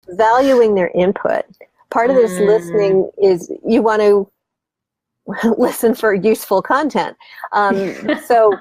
valuing their input. Part of this listening is you want to listen for useful content. So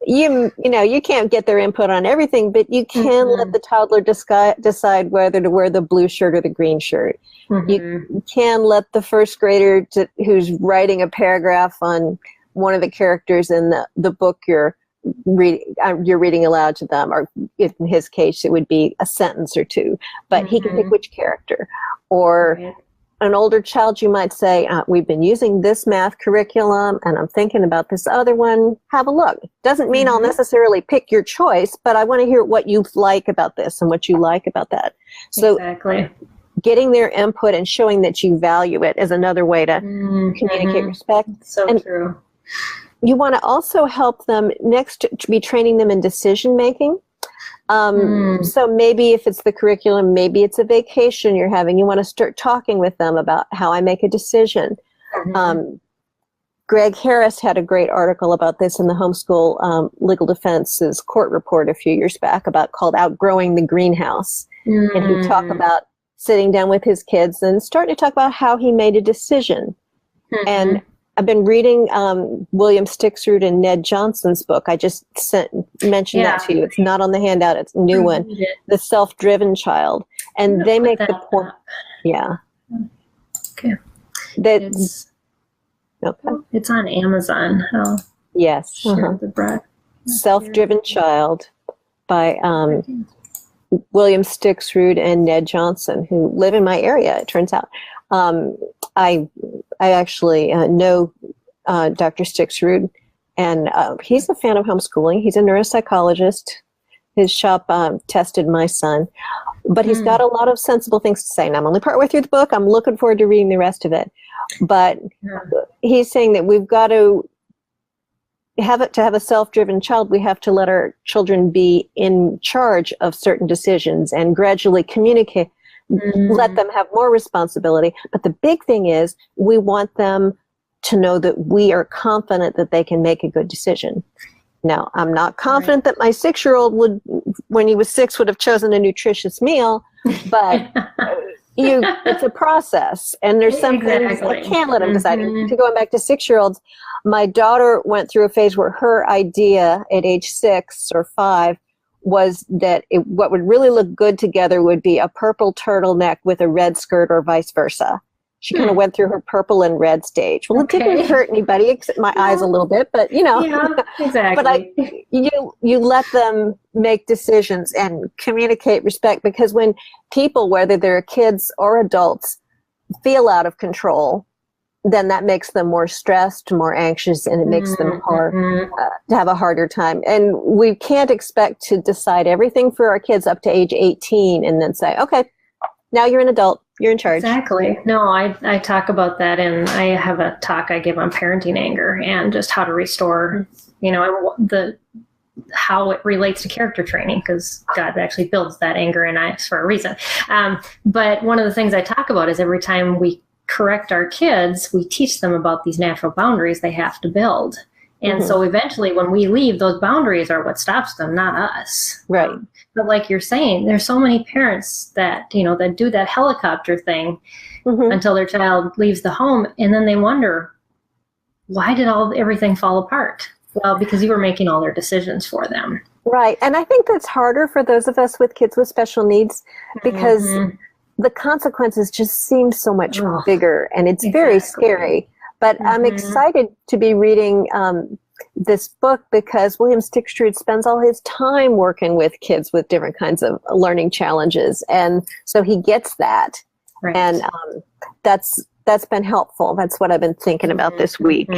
you know, you can't get their input on everything, but you can let the toddler decide whether to wear the blue shirt or the green shirt. You can let the first grader who's writing a paragraph on one of the characters in the book you're reading aloud to them, or in his case, it would be a sentence or two, but he can pick which character. Or an older child, you might say, we've been using this math curriculum and I'm thinking about this other one. Have a look. Doesn't mean I'll necessarily pick your choice, but I want to hear what you like about this and what you like about that. So getting their input and showing that you value it is another way to communicate respect. So true. You want to also help them to be training them in decision making. So maybe if it's the curriculum, maybe it's a vacation you're having, you want to start talking with them about how I make a decision. Greg Harris had a great article about this in the Homeschool Legal Defense's court report a few years back called Outgrowing the Greenhouse. And he talked about sitting down with his kids and starting to talk about how he made a decision. And I've been reading William Stixrud and Ned Johnson's book. I just mentioned that to you. It's not on the handout. It's a new one, The Self-Driven Child. And they make the point. Okay. It's on Amazon. Yes. Share the bread. Self-Driven Child by William Stixrud and Ned Johnson, who live in my area, it turns out. I actually know Dr. Stixrud, and he's a fan of homeschooling. He's a neuropsychologist. His shop tested my son, but he's got a lot of sensible things to say. And I'm only partway through the book. I'm looking forward to reading the rest of it. But he's saying that we've got to have a self-driven child. We have to let our children be in charge of certain decisions and gradually communicate. Let them have more responsibility. But the big thing is we want them to know that we are confident that they can make a good decision. Now, I'm not confident that my 6-year-old would, when he was 6, would have chosen a nutritious meal, but it's a process. And there's some things I can't let them decide. To going back to 6-year-olds, my daughter went through a phase where her idea at age 6 or 5 was that what would really look good together would be a purple turtleneck with a red skirt or vice versa. She kind of went through her purple and red stage. Well, it didn't hurt anybody except my eyes a little bit, but Yeah, exactly. But you let them make decisions and communicate respect, because when people, whether they're kids or adults, feel out of control, then that makes them more stressed, more anxious, and it makes them to have a harder time. And we can't expect to decide everything for our kids up to age 18 and then say, okay, now you're an adult, you're in charge. Exactly. No, I talk about that, and I have a talk I give on parenting anger and just how to restore, how it relates to character training, because God actually builds that anger in us for a reason. But one of the things I talk about is every time we correct our kids, we teach them about these natural boundaries they have to build. And so eventually when we leave, those boundaries are what stops them, not us. Right. But like you're saying, there's so many parents that, that do that helicopter thing until their child leaves the home. And then they wonder, why did everything fall apart? Well, because you were making all their decisions for them. Right. And I think that's harder for those of us with kids with special needs, because the consequences just seem so much bigger, and it's very scary. But I'm excited to be reading this book, because William Stixrud spends all his time working with kids with different kinds of learning challenges. And so he gets that. Right. And that's been helpful. That's what I've been thinking about this week.